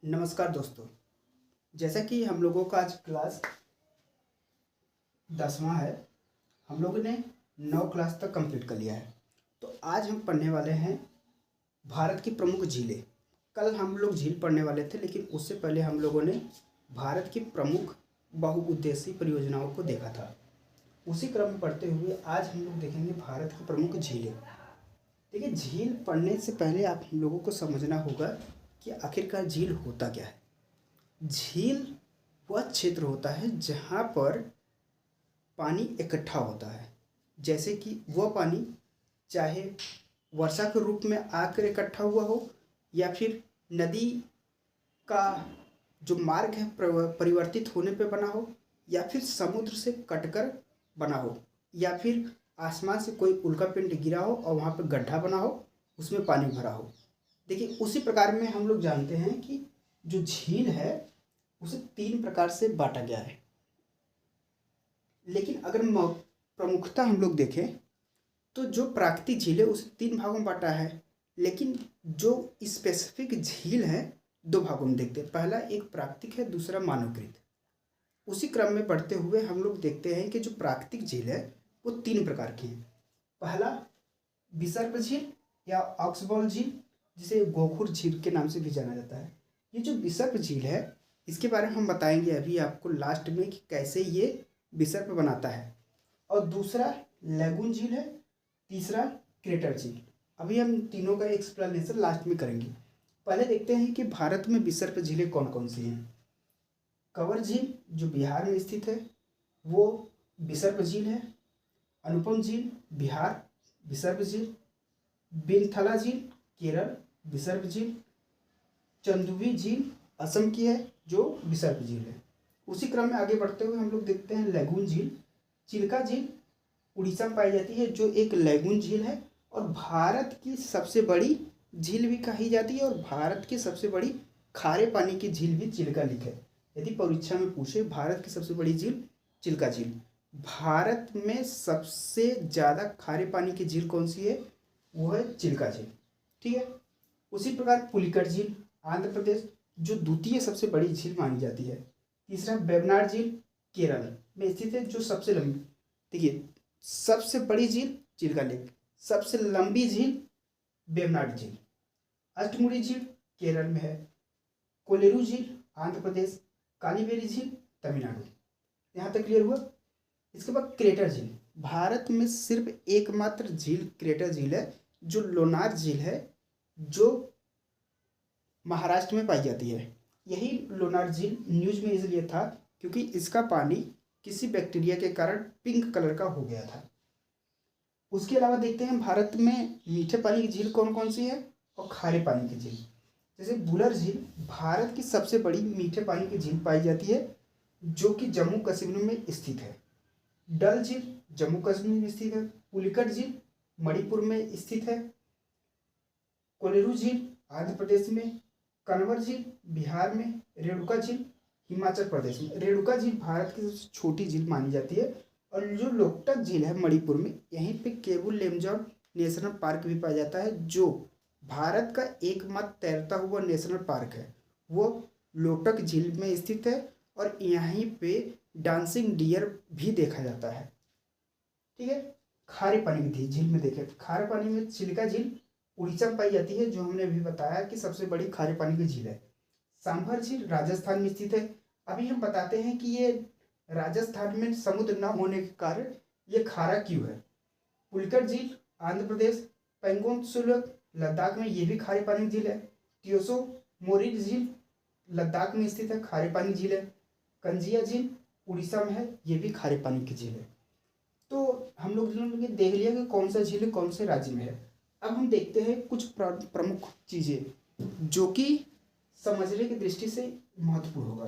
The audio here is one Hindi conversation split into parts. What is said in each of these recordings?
नमस्कार दोस्तों। जैसा कि हम लोगों का आज क्लास 10वां है। हम लोगों ने 9 क्लास तक कंप्लीट कर लिया है। तो आज हम पढ़ने वाले हैं भारत की प्रमुख झीलें। कल हम लोग झील पढ़ने वाले थे, लेकिन उससे पहले हम लोगों ने भारत की प्रमुख बहुउद्देशीय परियोजनाओं को देखा था। उसी क्रम में पढ़ते हुए आज हम लोग देखेंगे भारत की प्रमुख झीलें। देखिए, झील पढ़ने से पहले आप हम लोगों को समझना होगा कि आखिरकार झील होता क्या है। झील वह क्षेत्र होता है जहाँ पर पानी इकट्ठा होता है। जैसे कि वह पानी चाहे वर्षा के रूप में आकर इकट्ठा हुआ हो, या फिर नदी का जो मार्ग है परिवर्तित होने पे बना हो, या फिर समुद्र से कटकर बना हो, या फिर आसमान से कोई उल्कापिंड गिरा हो और वहाँ पे गड्ढा बना हो, उसमें पानी भरा हो। देखिए, उसी प्रकार में हम लोग जानते हैं कि जो झील है उसे 3 प्रकार से बांटा गया है। लेकिन अगर प्रमुखता हम लोग देखें तो जो प्राकृतिक झील है उसे 3 भागों में बांटा है। लेकिन जो स्पेसिफिक झील है 2 भागों में देखते हैं। पहला एक प्राकृतिक है, दूसरा मानवकृत। उसी क्रम में बढ़ते हुए हम लोग देखते हैं कि जो प्राकृतिक झील है वो 3 प्रकार की है। पहला विसर्प झील या ऑक्सबॉल झील, जिसे गोखुर झील के नाम से भी जाना जाता है। ये जो विसर्प झील है इसके बारे में हम बताएंगे अभी आपको लास्ट में कि कैसे ये विसर्प बनाता है। और दूसरा लैगून झील है, तीसरा क्रेटर झील। अभी हम तीनों का एक्सप्लेनेशन लास्ट में करेंगे। पहले देखते हैं कि भारत में विसर्प झीलें कौन कौन सी हैं। कंवर झील जो बिहार में स्थित है वो विसर्प झील है। अनुपम झील बिहार विसर्प झील। बेनथला झील केरल विसर्प झील। चंदुवी झील असम की है जो विसर्प झील है। उसी क्रम में आगे बढ़ते हुए हम लोग देखते हैं लैगून झील। चिल्का झील उड़ीसा में पाई जाती है, जो एक लैगून झील है और भारत की सबसे बड़ी झील भी कही जाती है, और भारत की सबसे बड़ी खारे पानी की झील भी चिल्का लेक है। यदि परीक्षा में पूछे भारत की सबसे बड़ी झील चिल्का झील। भारत में सबसे ज़्यादा खारे पानी की झील कौन सी है, वो है चिल्का झील। ठीक है। उसी प्रकार पुलिकट झील आंध्र प्रदेश, जो द्वितीय सबसे बड़ी झील मानी जाती है। तीसरा वेबनाड झील केरल में स्थित है, जो सबसे लंबी। देखिए, सबसे बड़ी झील चिल्का लेक, सबसे लंबी झील वेबनाड झील। अष्टमुड़ी झील केरल में है। कोलेरू झील आंध्र प्रदेश। कालीबेरी झील तमिलनाडु। यहाँ तक क्लियर हुआ। इसके बाद क्रेटर झील। भारत में सिर्फ एकमात्र झील क्रेटर झील है, जो लोनार झील है, जो महाराष्ट्र में पाई जाती है। यही लोनार झील न्यूज में इसलिए था क्योंकि इसका पानी किसी बैक्टीरिया के कारण पिंक कलर का हो गया था। उसके अलावा देखते हैं भारत में मीठे पानी की झील कौन कौन सी है और खारे पानी की झील। जैसे बुलर झील भारत की सबसे बड़ी मीठे पानी की झील पाई जाती है, जो कि जम्मू कश्मीर में स्थित है। डल झील जम्मू कश्मीर में स्थित है। पुलिकट झील मणिपुर में स्थित है। कोलेरू झील आंध्र प्रदेश में। कनवर झील बिहार में। रेणुका झील हिमाचल प्रदेश में। रेणुका झील भारत की सबसे छोटी झील मानी जाती है। और जो लोकटक झील है मणिपुर में, यहीं पे केबुल लेमजोर नेशनल पार्क भी पाया जाता है, जो भारत का एकमात्र तैरता हुआ नेशनल पार्क है। वो लोकटक झील में स्थित है और यहीं पे डांसिंग डियर भी देखा जाता है। ठीक है। खारे पानी की झील में देखें, खारे पानी में चिल्का झील उड़ीसा में पाई जाती है, जो हमने अभी बताया कि सबसे बड़ी खारे पानी की झील है। सांभर झील राजस्थान में स्थित है। अभी हम बताते हैं कि ये राजस्थान में समुद्र न होने के कारण ये खारा क्यों है। पुलिकट झील आंध्र प्रदेश। पेंगोंग त्सुलक लद्दाख में, ये भी खारे पानी की झील है। त्योसो मोरिन झील लद्दाख में स्थित है, खारे पानी झील है। कंजिया झील उड़ीसा में है, ये भी खारे पानी की झील है। तो हम लोग देख लिया कि कौन सा झील कौन से राज्य में है। अब हम देखते हैं कुछ प्रमुख चीज़ें जो कि समझने की दृष्टि से महत्वपूर्ण होगा।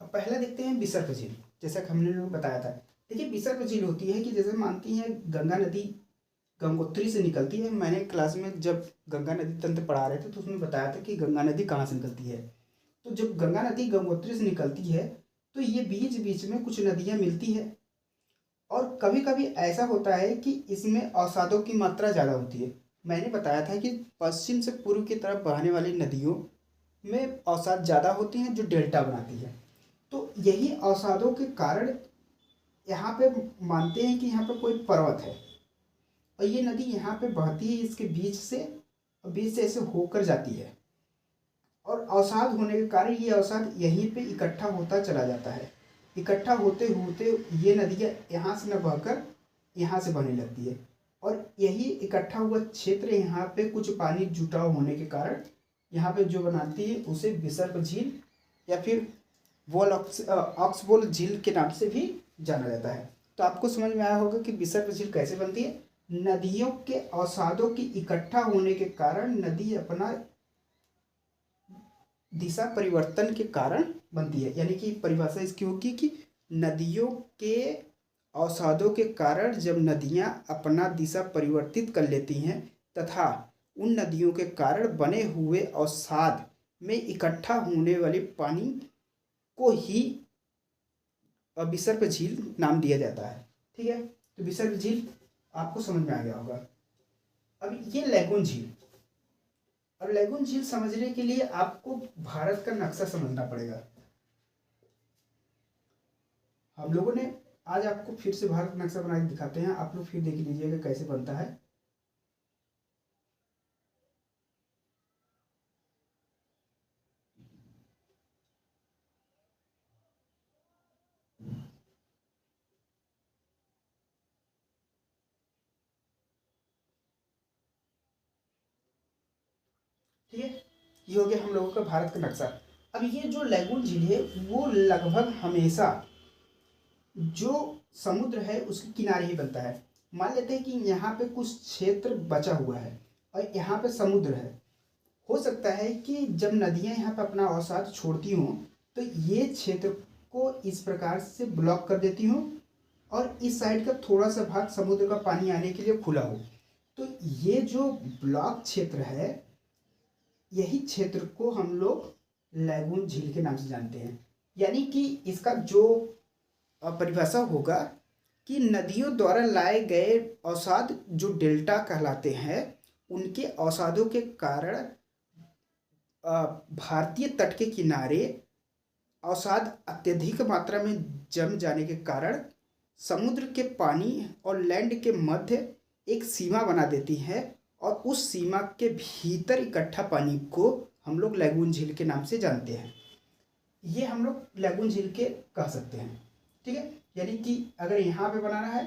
अब पहला देखते हैं विसर्प झील। जैसा कि हमने लोग बताया था। देखिए, विसर्प झील होती है कि जैसे मानती हैं गंगा नदी गंगोत्री से निकलती है। मैंने क्लास में जब गंगा नदी तंत्र पढ़ा रहे थे तो उसमें बताया था कि गंगा नदी कहाँ से निकलती है। तो जब गंगा नदी गंगोत्री से निकलती है तो ये बीच बीच में कुछ नदियाँ मिलती है, और कभी कभी ऐसा होता है कि इसमें अवसादों की मात्रा ज़्यादा होती है। मैंने बताया था कि पश्चिम से पूर्व की तरफ बहने वाली नदियों में अवसाद ज़्यादा होती हैं जो डेल्टा बनाती है। तो यही अवसादों के कारण यहाँ पे मानते हैं कि यहाँ पे कोई पर्वत है और ये नदी यहाँ पे बहती है, इसके बीच से ऐसे होकर जाती है और अवसाद होने के कारण ये अवसाद यहीं पे इकट्ठा होता चला जाता है। इकट्ठा होते होते ये नदियाँ यहाँ से न बहकर यहाँ से बहने लगती है और यही इकट्ठा हुआ क्षेत्र यहाँ पे कुछ पानी जुटाव होने के कारण यहाँ पे जो बनाती है उसे विसर्प झील या फिर ऑक्सबोल झील के नाम से भी जाना जाता है। तो आपको समझ में आया होगा कि विसर्प झील कैसे बनती है। नदियों के अवसादों की इकट्ठा होने के कारण नदी अपना दिशा परिवर्तन के कारण बनती है। यानी कि परिभाषा इसकी होगी कि नदियों के अवसादों के कारण जब नदियां अपना दिशा परिवर्तित कर लेती हैं तथा उन नदियों के कारण बने हुए अवसाद में इकट्ठा होने वाले पानी को ही विसर्प झील नाम दिया जाता है। ठीक है, तो विसर्प झील आपको समझ में आ गया होगा। अब ये लैगून झील, और लैगून झील समझने के लिए आपको भारत का नक्शा समझना पड़ेगा। हम लोगों ने आज आपको फिर से भारत का नक्शा बना के दिखाते हैं, आप लोग फिर देख लीजिएगा कैसे बनता है। ठीक है, ये हो गया हम लोगों का भारत का नक्शा। अब ये जो लैगून झील है वो लगभग हमेशा जो समुद्र है उसके किनारे ही बनता है। मान लेते हैं कि यहाँ पे कुछ क्षेत्र बचा हुआ है और यहाँ पे समुद्र है। हो सकता है कि जब नदियाँ यहाँ पे अपना अवसाद छोड़ती हों तो ये क्षेत्र को इस प्रकार से ब्लॉक कर देती हों और इस साइड का थोड़ा सा भाग समुद्र का पानी आने के लिए खुला हो। तो ये जो ब्लॉक क्षेत्र है यही क्षेत्र को हम लोग लैगून झील के नाम से जानते हैं। यानी कि इसका जो परिभाषा होगा कि नदियों द्वारा लाए गए अवसाद जो डेल्टा कहलाते हैं उनके अवसादों के कारण भारतीय तट के किनारे अवसाद अत्यधिक मात्रा में जम जाने के कारण समुद्र के पानी और लैंड के मध्य एक सीमा बना देती है और उस सीमा के भीतर इकट्ठा पानी को हम लोग लैगून झील के नाम से जानते हैं। ये हम लोग लैगून झील के कह सकते हैं। ठीक है, यानी कि अगर यहाँ पे बनाना है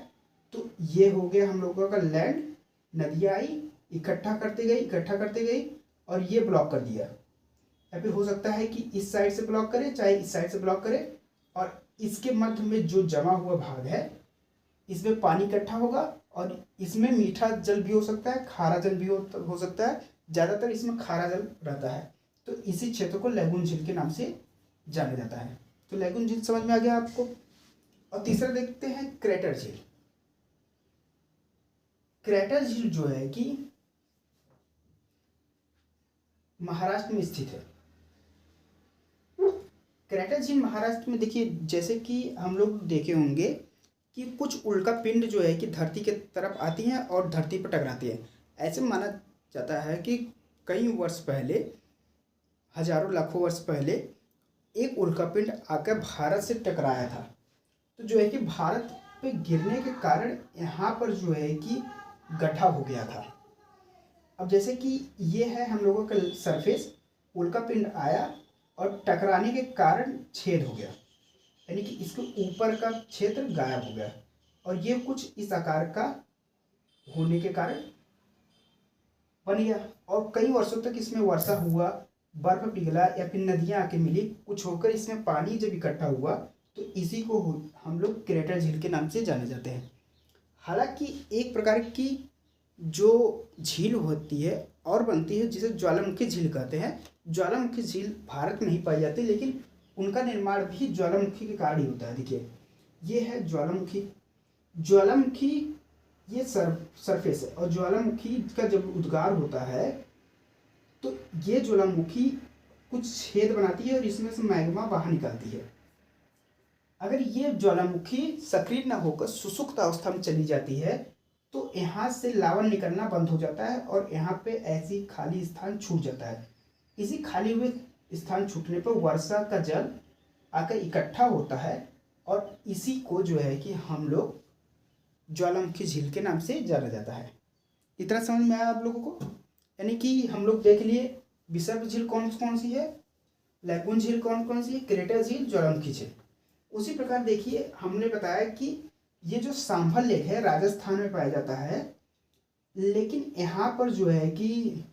तो ये हो गया हम लोगों का लैंड, नदियाँ आई इकट्ठा करते गई और ये ब्लॉक कर दिया। या फिर हो सकता है कि इस साइड से ब्लॉक करे चाहे इस साइड से ब्लॉक करे और इसके मध्य में जो जमा हुआ भाग है इसमें पानी इकट्ठा होगा और इसमें मीठा जल भी हो सकता है, खारा जल भी हो सकता है। ज़्यादातर इसमें खारा जल रहता है, तो इसी क्षेत्र को लैगून झील के नाम से जाना जाता है। तो लैगून झील समझ में आ गया आपको। और तीसरा देखते हैं क्रेटर झील। क्रेटर झील जो है कि महाराष्ट्र में स्थित है। क्रेटर झील महाराष्ट्र में देखिए, जैसे कि हम लोग देखे होंगे कि कुछ उल्का पिंड जो है कि धरती के तरफ आती हैं और धरती पर टकराती हैं। ऐसे माना जाता है कि कई वर्ष पहले, हजारों लाखों वर्ष पहले एक उल्का पिंड आकर भारत से टकराया था। तो जो है कि भारत पे गिरने के कारण यहाँ पर जो है कि गड्ढा हो गया था। अब जैसे कि ये है हम लोगों का सरफेस, उल्का पिंड आया और टकराने के कारण छेद हो गया, यानी कि इसके ऊपर का क्षेत्र गायब हो गया और ये कुछ इस आकार का होने के कारण बन गया। और कई वर्षों तक इसमें वर्षा हुआ, बर्फ पिघला या फिर नदियाँ आके मिली, कुछ होकर इसमें पानी जब इकट्ठा हुआ तो इसी को हम लोग क्रेटर झील के नाम से जाने जाते हैं। हालांकि एक प्रकार की जो झील होती है और बनती है जिसे ज्वालामुखी झील कहते हैं। ज्वालामुखी झील भारत में नहीं पाई जाती, लेकिन उनका निर्माण भी ज्वालामुखी के कारण ही होता है। देखिए ये है ज्वालामुखी ये सरफेस है और ज्वालामुखी का जब उद्गार होता है तो ये ज्वालामुखी कुछ छेद बनाती है और इसमें से मैग्मा बाहर निकलती है। अगर ये ज्वालामुखी सक्रिय न होकर सुषुप्त अवस्था में चली जाती है तो यहाँ से लावा निकलना बंद हो जाता है और यहाँ पे ऐसी खाली स्थान छूट जाता है। इसी खाली हुए स्थान छूटने पर वर्षा का जल आकर इकट्ठा होता है और इसी को जो है कि हम लोग ज्वालामुखी झील के नाम से जाना जाता है। इतना समझ में आया आप लोगों को? यानी कि हम लोग देख लिए विसर्प झील कौन कौन सी है, लैगून झील कौन कौन सी है, क्रेटर झील, ज्वालामुखी झील। उसी प्रकार देखिए हमने बताया कि ये जो सांभर लेक है राजस्थान में पाया जाता है, लेकिन यहाँ पर जो है कि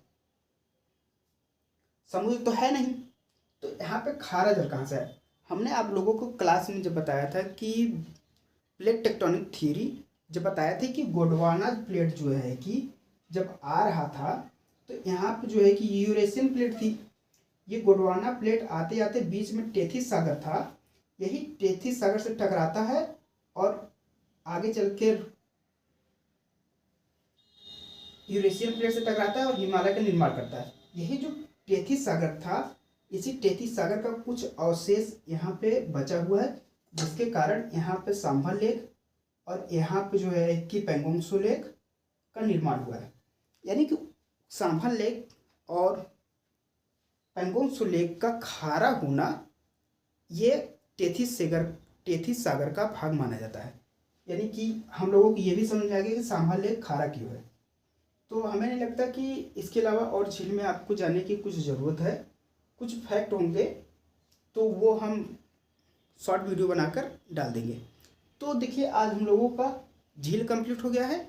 समुद्र तो है नहीं, तो यहाँ पे खारा जल कहाँ से है? हमने आप लोगों को क्लास में जब बताया था कि प्लेट टेक्टोनिक थ्योरी जब बताया था कि गोंडवाना प्लेट जो है कि जब आ रहा था तो यहाँ पे जो है कि यूरेशियन प्लेट थी। ये गोंडवाना प्लेट आते आते बीच में टेथिस सागर था, यही टेथिस सागर से टकराता है और आगे चल के यूरेशियन प्लेट से टकराता है और हिमालय का निर्माण करता है। यही जो टेथिस सागर था, इसी टेथिस सागर का कुछ अवशेष यहाँ पे बचा हुआ है, जिसके कारण यहाँ पे सांभर लेक और यहाँ पे जो है कि पेंगोंग त्सो लेक का निर्माण हुआ है। यानी कि सांभर लेक और पेंगोंग त्सो लेक का खारा होना ये टेथिस सागर का भाग माना जाता है। यानी कि हम लोगों को ये भी समझ आ गया कि सांभर लेक खारा क्यों है। तो हमें नहीं लगता कि इसके अलावा और झील में आपको जानने की कुछ ज़रूरत है। कुछ फैक्ट होंगे तो वो हम शॉर्ट वीडियो बनाकर डाल देंगे। तो देखिए आज हम लोगों का झील कंप्लीट हो गया है।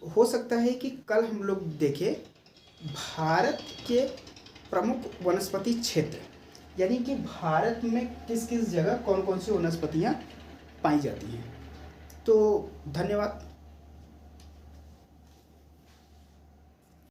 तो हो सकता है कि कल हम लोग देखें भारत के प्रमुख वनस्पति क्षेत्र, यानी कि भारत में किस किस जगह कौन कौन सी वनस्पतियाँ पाई जाती हैं। तो धन्यवाद।